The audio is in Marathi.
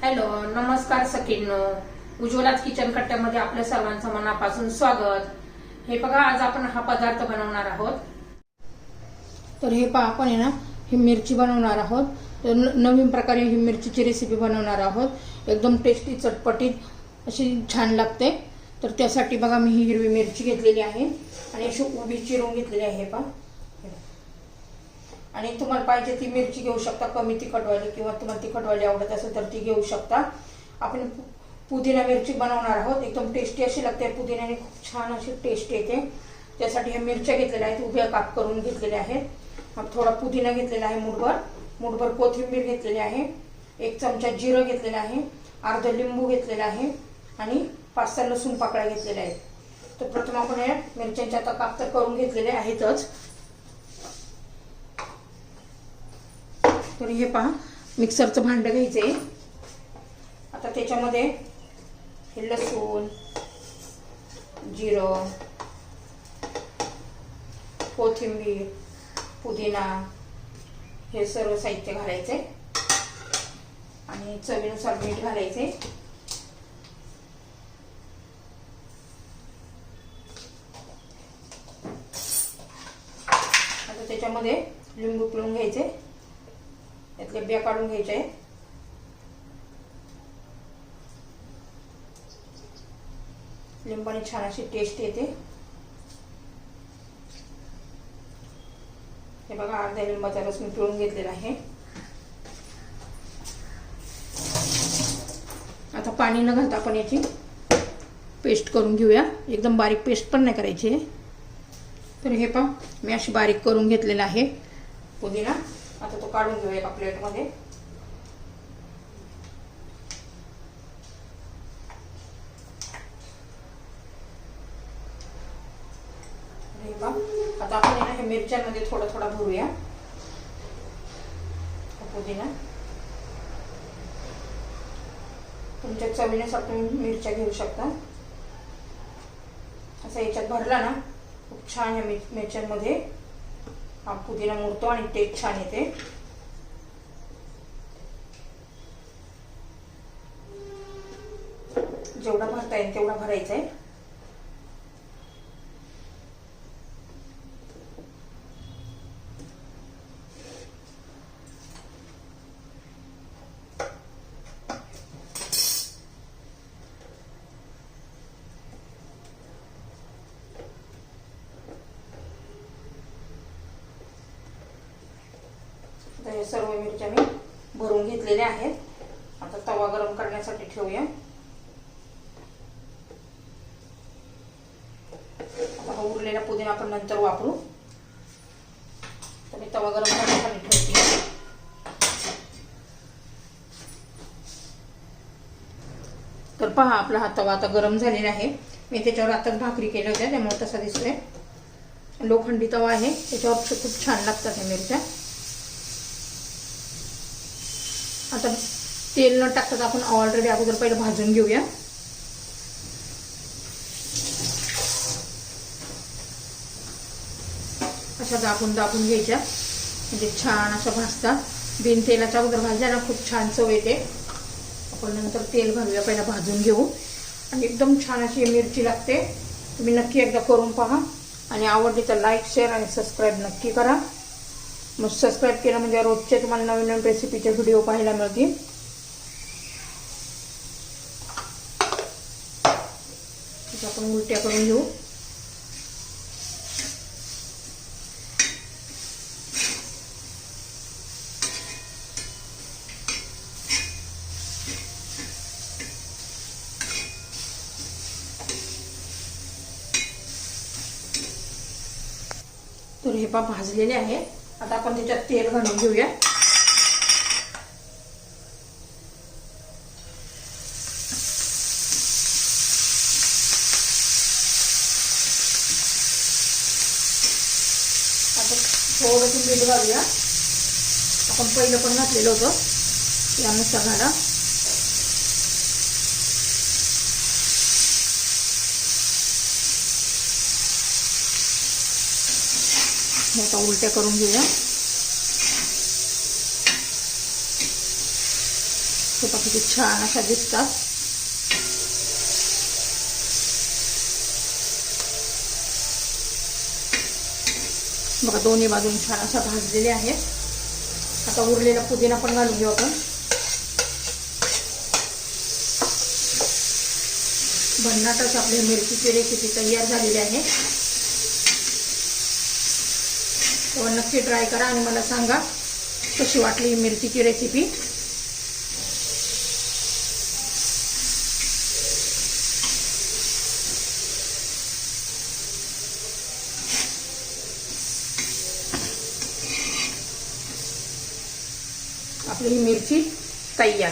हॅलो, नमस्कार सखींनो. उज्ज्वलाच किचन कट्ट्यामध्ये आपल्या सर्वांचं मनापासून स्वागत. हे बघा, आज आपण हा पदार्थ बनवणार आहोत. तर हे पहा, आपण आहे ना ही मिरची बनवणार आहोत. तर नवीन प्रकारे ही मिरचीची रेसिपी बनवणार आहोत. एकदम टेस्टी, चटपटीत अशी छान लागते. तर त्यासाठी बघा, मी ही हिरवी मिरची घेतलेली आहे आणि अशी उभी चिरून घेतलेली आहे. पहा, आणि तुम्हाला पाहिजे ती मिरची घेऊ शकता, कमी तिखटवाली, किंवा तुम्हाला तिखटवाली आवडत असेल तर ती घेऊ शकता. आपण पुदिना मिरची बनवणार आहोत. एकदम टेस्टी अशी लागते. पुदिन्याने खूप छान अशी टेस्ट येते. त्यासाठी ह्या मिरच्या घेतलेल्या आहेत, उभ्या काप करून घेतलेल्या आहेत. थोडा पुदिना घेतलेला आहे, मुठभर कोथिंबीर घेतलेली आहे, 1 चमचा जिरं घेतलेलं आहे, अर्धा लिंबू घेतलेला आहे आणि 5-6 लसूण पाकळ्या घेतलेल्या आहेत. तर प्रथम आपण या मिरच्यांच्या आता काप तर करून घेतलेले आहेतच. तर हे पहा, मिक्सरचं भांडं घ्यायचंय. आता त्याच्यामध्ये हे लसूण, जिरं, कोथिंबीर, पुदिना हे सर्व साहित्य घालायचे आणि चवीनुसार मीठ घालायचे. आता त्याच्यामध्ये लिंबू पिळून घ्यायचे, यातले बिया काढून घ्यायचे आहेत. लिंबाने छान अशी टेस्ट येते. हे बघा, अर्ध्या लिंबाचा रस मी पिळून घेतलेला आहे. आता पाणी न घालता आपण याची पेस्ट करून घेऊया. एकदम बारीक पेस्ट पण नाही करायची. तर हे पहा, मी अशी बारीक करून घेतलेला आहे पुदिना. आता तो काढून घेऊया एका प्लेटमध्ये. आता आपण हे मिरच्यांमध्ये थोडा थोडा भरूया पुदिना. तुमच्या चवीनुसार तुम्ही मिरच्या घेऊ शकता. असं याच्यात भरला ना, खूप छान या मिरच्यांमध्ये हा पुदिना मुरतो आणि टेस्ट छान येते. जेवढा भरता येईल तेवढा भरायचा आहे. हे सर्व मिरच्या मी भरून घेतलेल्या आहेत. आता तवा गरम करण्यासाठी ठेवूया. आता हा उरलेला पुदिना आपण नंतर वापरू. तर मी तवा गरम करण्यासाठी ठेवते. तर पहा, आपला हा तवा आता गरम झालेला आहे. मी त्याच्यावर आताच भाकरी केल्या होत्या, त्यामुळे तसा दिसतोय. लोखंडी तवा आहे, त्याच्यावर खूप छान लागतात ह्या मिरच्या. आता तेल न टाकता आपण ऑलरेडी अगोदर पहिले भाजून घेऊया. अशा दाबून घ्यायच्या, म्हणजे छान अशा भाजतात. बिन तेलाच्या अगोदर भाजल्या ना खूप छान चव येते. आपण नंतर तेल घालूया, पहिला भाजून घेऊ आणि एकदम छान अशी मिरची लागते. तुम्ही नक्की एकदा करून पहा आणि आवडली तर लाईक, शेअर आणि सबस्क्राईब नक्की करा. मग सबस्क्राईब केलं म्हणजे रोजचे तुम्हाला नवीन नवीन रेसिपीचे व्हिडिओ पाहायला मिळतील. आपण उलट्या करून घेऊ. तर हे पहा, भाजलेले आहे. आता आपण त्याच्यात तेल घालून घेऊया. आता थोडंसं मीठ घालूया. आपण पहिलं पण घातलेलं होतं, त्यानुसार घाला. आता उलट्या करून घेऊया. हे बघा किती छान अशा दिसतात. बघा दोन्ही बाजून छान अशा भाजलेल्या आहेत. आता उरलेला पुदिना पण घालून घेऊ आपण. भन्नाटच आपली मिरचीची रेसिपी तयार झालेली आहे. तेव्हा नक्की ट्राय करा आणि मला सांगा कशी वाटली मिरचीची रेसिपी. आपली ही मिरची तयार.